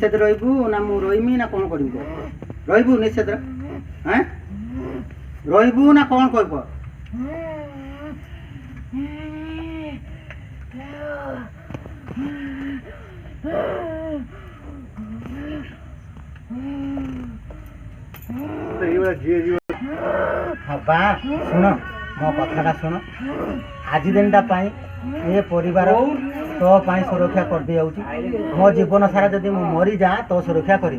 निषेध रही ना मु रही ना कौन करी रही निषेध हाँ रही ना कौन कह बा शुण मो कथा शुण आज दिन ये परिवार तो पाई सुरक्षा कर दी जाऊँ मो जीवन सारा जदि मु मरी जा तो सुरक्षा करी।